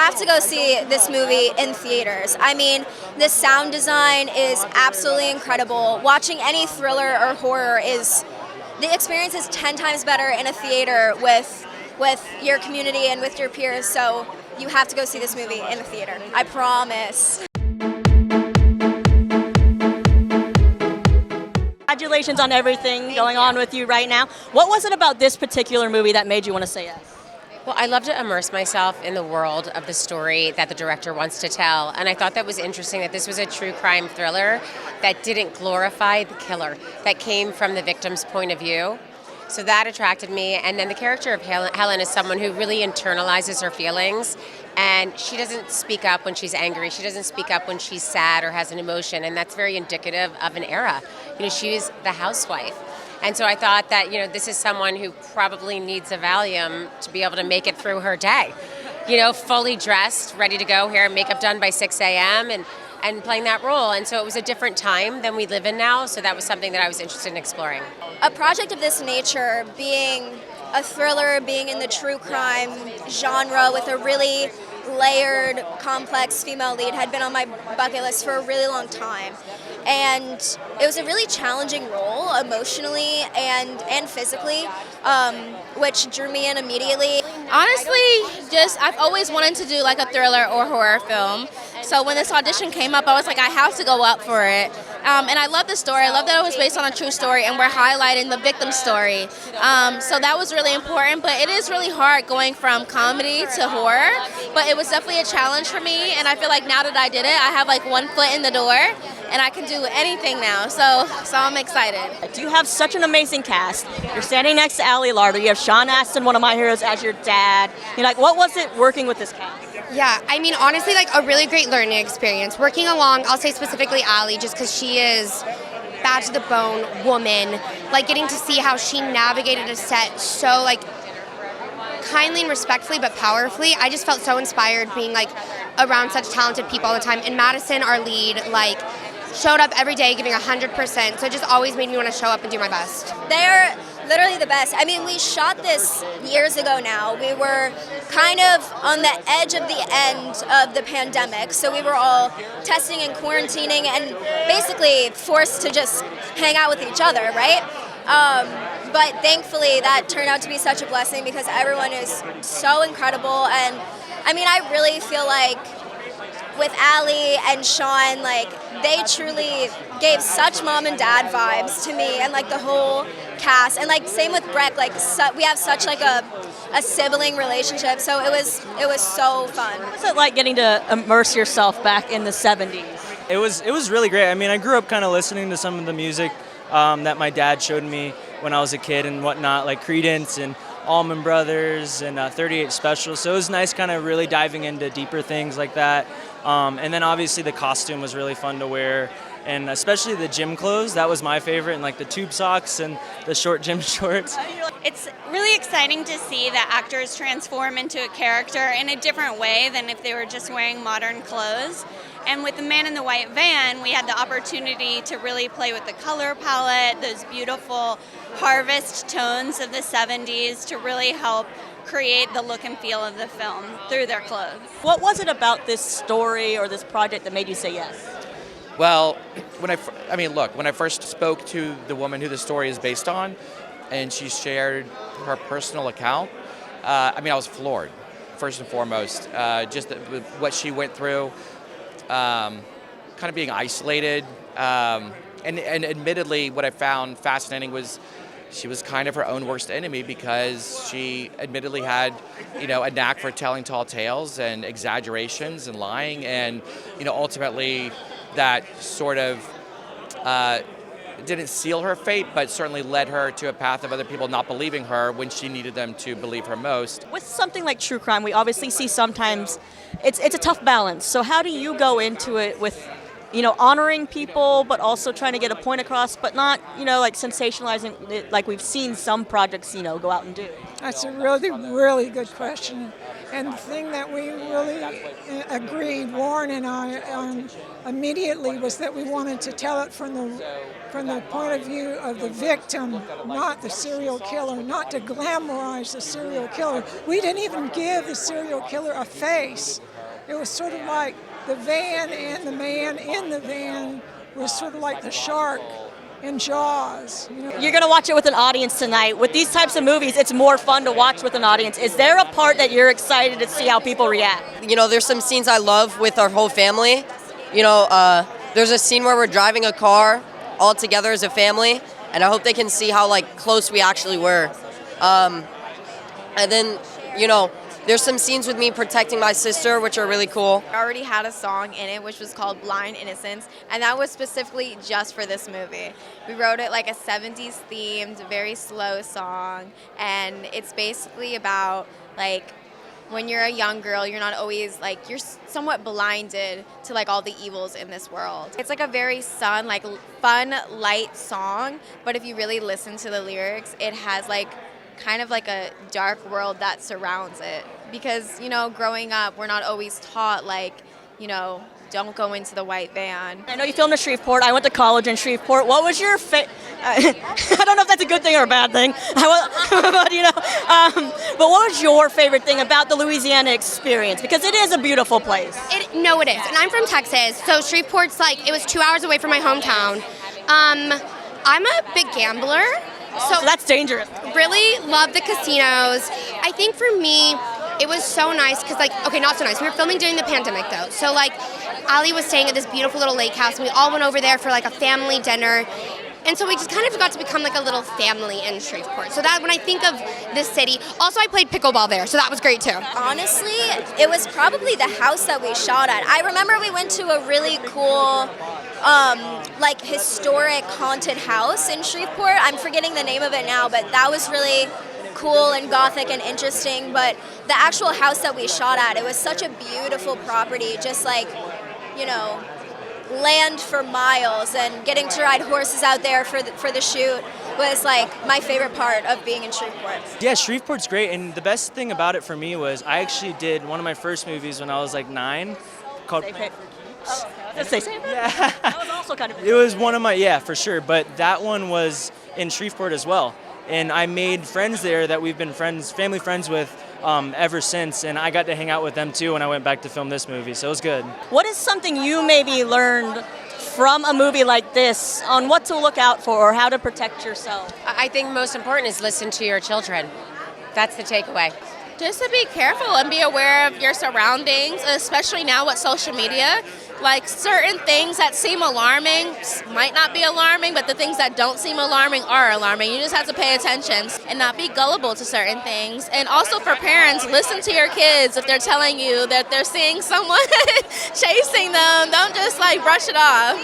have to go see this movie in theaters. I mean, the sound design is absolutely incredible. Watching any thriller or horror the experience is 10 times better in a theater with your community and with your peers, so you have to go see this movie in the theater. I promise. Congratulations on everything going on with you right now. What was it about this particular movie that made you want to say yes? Well, I love to immerse myself in the world of the story that the director wants to tell, and I thought that was interesting that this was a true crime thriller that didn't glorify the killer, that came from the victim's point of view. So that attracted me, and then the character of Helen is someone who really internalizes her feelings, and she doesn't speak up when she's angry, she doesn't speak up when she's sad or has an emotion, and that's very indicative of an era. You know, she's the housewife. And so I thought that, this is someone who probably needs a Valium to be able to make it through her day. Fully dressed, ready to go, hair and makeup done by 6 a.m. and playing that role. And so it was a different time than we live in now, so that was something that I was interested in exploring. A project of this nature, being a thriller, being in the true crime genre with a really layered, complex female lead, had been on my bucket list for a really long time. And it was a really challenging role emotionally and physically, which drew me in immediately. Honestly, I've always wanted to do like a thriller or horror film. So when this audition came up, I was like, I have to go up for it. And I love the story. I love that it was based on a true story and we're highlighting the victim's story. So that was really important, but it is really hard going from comedy to horror. But it was definitely a challenge for me, and I feel like now that I did it, I have like one foot in the door and I can do anything now. So I'm excited. You have such an amazing cast. You're standing next to Larter. You have Sean Astin, one of my heroes, as your dad. What was it working with this cast? Yeah, I mean, honestly, like a really great learning experience. Working along, I'll say specifically Allie, just because she is bad to the bone woman. Like getting to see how she navigated a set so like kindly and respectfully, but powerfully. I just felt so inspired being like around such talented people all the time. And Madison, our lead, like showed up every day giving 100%. So it just always made me want to show up and do my best. They're literally the best. I mean, we shot this years ago now. We were kind of on the edge of the end of the pandemic, so we were all testing and quarantining and basically forced to just hang out with each other, right? But thankfully that turned out to be such a blessing because everyone is so incredible. And I mean, I really feel like with Allie and Sean, like they truly gave such mom and dad vibes to me and like the whole cast. And like same with Brec, like we have such like a sibling relationship. So it was so fun. What was it like getting to immerse yourself back in the 70s? It was really great. I mean, I grew up kind of listening to some of the music that my dad showed me when I was a kid and whatnot, like Creedence and Allman Brothers and 38 Special. So it was nice kind of really diving into deeper things like that. And then obviously the costume was really fun to wear. And especially the gym clothes, that was my favorite, and like the tube socks and the short gym shorts. It's really exciting to see that actors transform into a character in a different way than if they were just wearing modern clothes. And with The Man in the White Van, we had the opportunity to really play with the color palette, those beautiful harvest tones of the 70s to really help create the look and feel of the film through their clothes. What was it about this story or this project that made you say yes? Well, when I first spoke to the woman who the story is based on, and she shared her personal account, I was floored, first and foremost. Just what she went through, kind of being isolated, and admittedly, what I found fascinating was she was kind of her own worst enemy because she admittedly had, a knack for telling tall tales and exaggerations and lying, and ultimately that sort of didn't seal her fate, but certainly led her to a path of other people not believing her when she needed them to believe her most. With something like true crime, we obviously see sometimes it's a tough balance. So how do you go into it with, honoring people, but also trying to get a point across, but not, like sensationalizing it like we've seen some projects, go out and do? That's a really, really good question. And the thing that we really agreed, Warren and I, on immediately was that we wanted to tell it from the point of view of the victim, not the serial killer, not to glamorize the serial killer. We didn't even give the serial killer a face. it was sort of like the van and the man in the van was sort of like the shark in Jaws. You know? You're going to watch it with an audience tonight. With these types of movies, it's more fun to watch with an audience. Is there a part that you're excited to see how people react? You know, there's some scenes I love with our whole family. You know, there's a scene where we're driving a car all together as a family, and I hope they can see how like close we actually were. And then, you know, there's some scenes with me protecting my sister, which are really cool. I already had a song in it, which was called Blind Innocence, and that was specifically just for this movie. We wrote it like a 70s themed, very slow song, and it's basically about like when you're a young girl, you're not always like, you're somewhat blinded to like all the evils in this world. It's like a very fun, light song, but if you really listen to the lyrics, it has like kind of like a dark world that surrounds it. Because, you know, growing up, we're not always taught like, you know, don't go into the white van. I know you filmed in Shreveport. I went to college in Shreveport. What was your I don't know if that's a good thing or a bad thing. But, you know, but what was your favorite thing about the Louisiana experience? Because it is a beautiful place. No, it is. And I'm from Texas, so Shreveport's like, it was 2 hours away from my hometown. I'm a big gambler. So that's dangerous. Really love the casinos. I think for me, it was so nice because, like, okay, not so nice. We were filming during the pandemic, though. So, like, Ali was staying at this beautiful little lake house, and we all went over there for, like, a family dinner. And so we just kind of got to become, like, a little family in Shreveport. So that, when I think of this city, also I played pickleball there, so that was great, too. Honestly, it was probably the house that we shot at. I remember we went to a really cool like historic haunted house in Shreveport. I'm forgetting the name of it now, but that was really cool and gothic and interesting. But the actual house that we shot at, it was such a beautiful property, just like, you know, land for miles, and getting to ride horses out there for the shoot was like my favorite part of being in Shreveport. Yeah, Shreveport's great, and the best thing about it for me was I actually did one of my first movies when I was like 9 called Yeah. That was also kind of. It was one of my, yeah, for sure. But that one was in Shreveport as well. And I made friends there that we've been family friends with ever since. And I got to hang out with them too when I went back to film this movie. So it was good. What is something you maybe learned from a movie like this on what to look out for or how to protect yourself? I think most important is listen to your children. That's the takeaway. Just to be careful and be aware of your surroundings, especially now with social media. Like certain things that seem alarming might not be alarming, but the things that don't seem alarming are alarming. You just have to pay attention and not be gullible to certain things. And also for parents, listen to your kids if they're telling you that they're seeing someone chasing them. Don't just like brush it off.